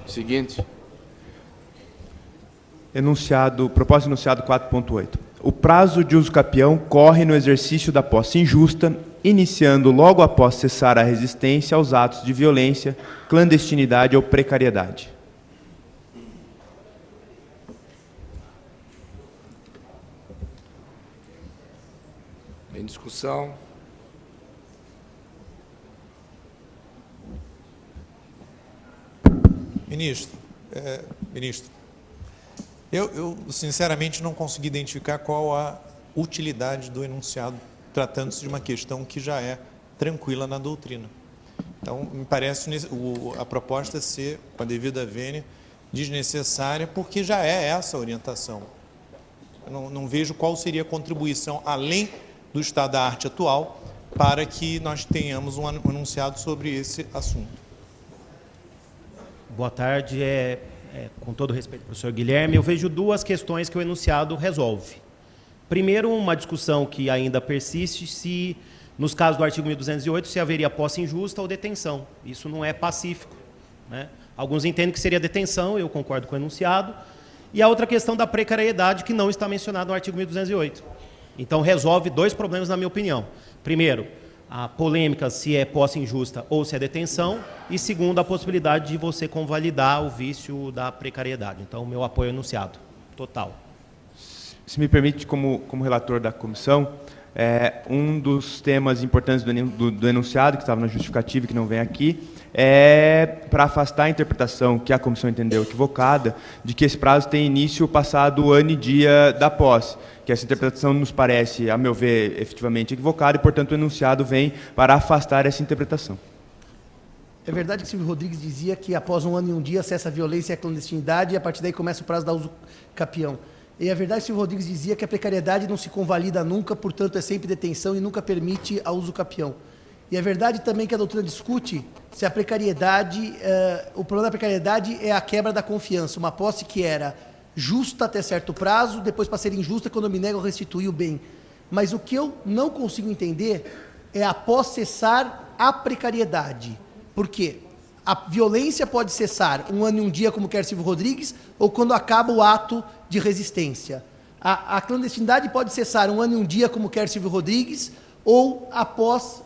Seguinte. Propósito enunciado 4.8. O prazo de uso capião corre no exercício da posse injusta, iniciando logo após cessar a resistência aos atos de violência, clandestinidade ou precariedade. Em discussão. Ministro, eu sinceramente não consegui identificar qual a utilidade do enunciado, tratando-se de uma questão que já é tranquila na doutrina. Então, me parece a proposta ser, com a devida vênia, desnecessária, porque já é essa a orientação. Eu não vejo qual seria a contribuição, além do estado da arte atual, para que nós tenhamos um enunciado sobre esse assunto. Boa tarde. Com todo respeito ao professor Guilherme, eu vejo duas questões que o enunciado resolve. Primeiro, uma discussão que ainda persiste se, nos casos do artigo 1208, se haveria posse injusta ou detenção. Isso não é pacífico, né? Alguns entendem que seria detenção, eu concordo com o enunciado. E a outra questão da precariedade, que não está mencionada no artigo 1208. Então, resolve dois problemas, na minha opinião. Primeiro, a polêmica se é posse injusta ou se é detenção, e segundo, a possibilidade de você convalidar o vício da precariedade. Então, meu apoio enunciado, total. Se me permite, como relator da comissão, um dos temas importantes do enunciado, que estava na justificativa e que não vem aqui, é para afastar a interpretação que a comissão entendeu equivocada, de que esse prazo tem início passado o ano e dia da posse, que essa interpretação nos parece, a meu ver, efetivamente equivocada, e, portanto, o enunciado vem para afastar essa interpretação. É verdade que Silvio Rodrigues dizia que após um ano e um dia cessa a violência e a clandestinidade, e a partir daí começa o prazo da uso capião. E é verdade que Silvio Rodrigues dizia que a precariedade não se convalida nunca, portanto é sempre detenção e nunca permite a uso capião. E é verdade também que a doutrina discute se a precariedade, o problema da precariedade é a quebra da confiança, uma posse que era justa até certo prazo, depois para ser injusta quando eu me nego a restituir o bem. Mas o que eu não consigo entender é após cessar a precariedade. Por quê? A violência pode cessar um ano e um dia, como quer Silvio Rodrigues, ou quando acaba o ato de resistência. A clandestinidade pode cessar um ano e um dia, como quer Silvio Rodrigues, ou após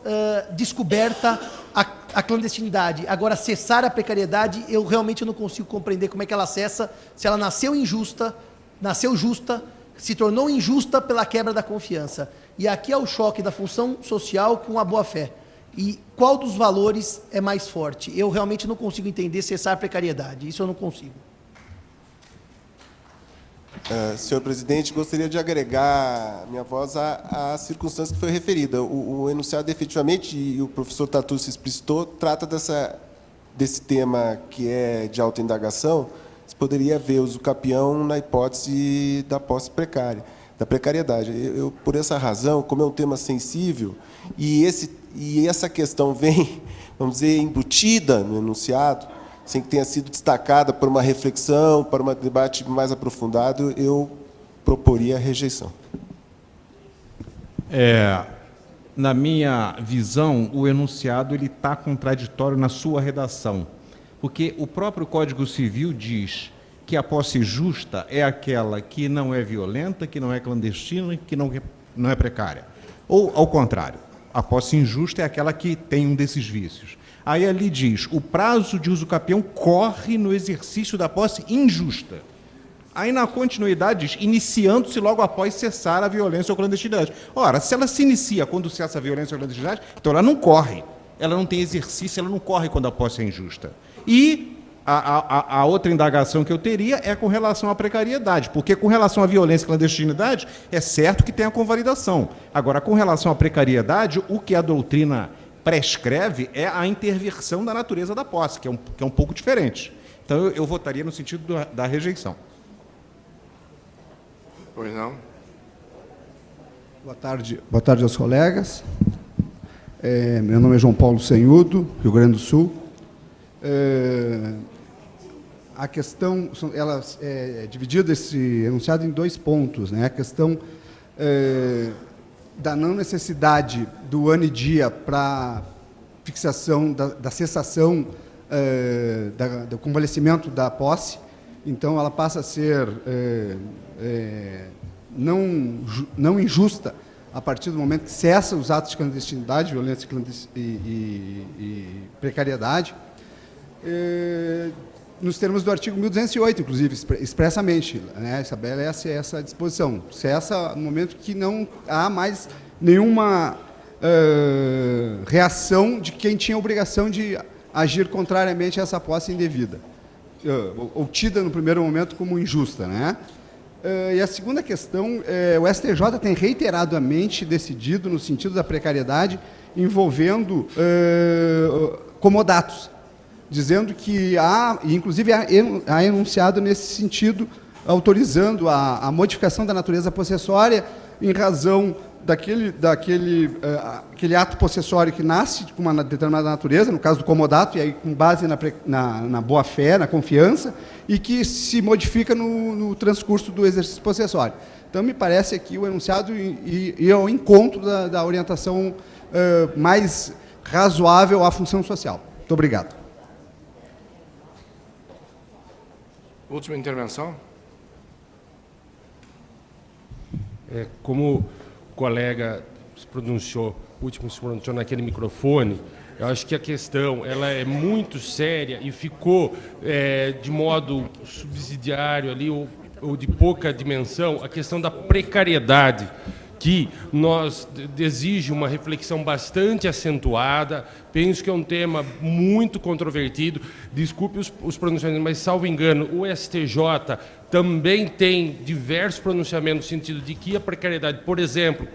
descoberta a clandestinidade. Agora, cessar a precariedade, eu realmente não consigo compreender como é que ela cessa, se ela nasceu injusta, nasceu justa, se tornou injusta pela quebra da confiança. E aqui é o choque da função social com a boa-fé. E qual dos valores é mais forte? Eu realmente não consigo entender cessar a precariedade. Isso eu não consigo. Senhor presidente, gostaria de agregar minha voz à circunstância que foi referida. O enunciado, efetivamente, e o professor Tatu se explicitou, trata desse tema que é de autoindagação. Se poderia haver uso capião na hipótese da posse precária, da precariedade. Por essa razão, como é um tema sensível, e essa questão vem, vamos dizer, embutida no enunciado, sem que tenha sido destacada por uma reflexão, para um debate mais aprofundado, eu proporia a rejeição. Na minha visão, o enunciado está contraditório na sua redação, porque o próprio Código Civil diz que a posse justa é aquela que não é violenta, que não é clandestina, que não é precária. Ou, ao contrário, a posse injusta é aquela que tem um desses vícios. Aí ali diz, o prazo de uso capião corre no exercício da posse injusta. Aí na continuidade diz, iniciando-se logo após cessar a violência ou clandestinidade. Ora, se ela se inicia quando cessa a violência ou clandestinidade, então ela não corre. Ela não tem exercício, ela não corre quando a posse é injusta. E a outra indagação que eu teria é com relação à precariedade, porque com relação à violência e clandestinidade, é certo que tem a convalidação. Agora, com relação à precariedade, o que a doutrina prescreve é a interversão da natureza da posse, que é um pouco diferente. Então, eu votaria no sentido da rejeição. Pois não. Boa tarde aos colegas. Meu nome é João Paulo Senhudo, Rio Grande do Sul. A questão, ela é dividida esse enunciado em dois pontos, né? A questão da não necessidade do ano e dia para fixação da cessação do convalescimento da posse. Então, ela passa a ser não injusta a partir do momento que cessa os atos de clandestinidade, violência e precariedade, nos termos do artigo 1208, inclusive, expressamente, né, estabelece essa disposição. Cessa no momento que não há mais nenhuma reação de quem tinha a obrigação de agir contrariamente a essa posse indevida, ou tida no primeiro momento como injusta, né? E a segunda questão, o STJ tem reiteradamente decidido no sentido da precariedade envolvendo comodatos, dizendo que inclusive há enunciado nesse sentido, autorizando a modificação da natureza possessória em razão aquele ato possessório que nasce com uma determinada natureza, no caso do comodato, e aí com base na boa-fé, na confiança, e que se modifica no transcurso do exercício possessório. Então, me parece aqui o enunciado ir ao encontro da orientação mais razoável à função social. Muito obrigado. Última intervenção. Como o colega se pronunciou, o último se pronunciou naquele microfone, eu acho que a questão ela é muito séria e ficou de modo subsidiário ali ou de pouca dimensão a questão da precariedade, que exige uma reflexão bastante acentuada. Penso que é um tema muito controvertido. Desculpe os pronunciamentos, mas, salvo engano, o STJ também tem diversos pronunciamentos no sentido de que a precariedade, por exemplo,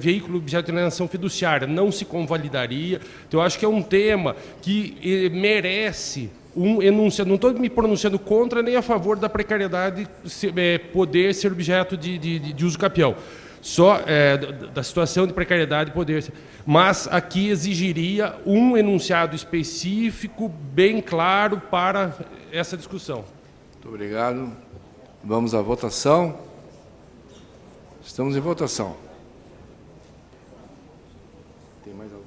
veículo objeto de alienação fiduciária, não se convalidaria. Então, eu acho que é um tema que merece um enunciado. Não estou me pronunciando contra nem a favor da precariedade poder ser objeto de uso capião. Só da situação de precariedade poder ser. Mas aqui exigiria um enunciado específico, bem claro, para essa discussão. Muito obrigado. Vamos à votação. Estamos em votação. Tem mais algum?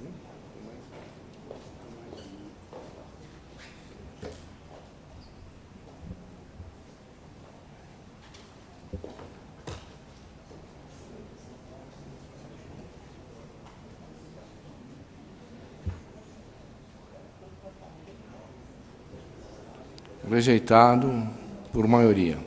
Rejeitado por maioria.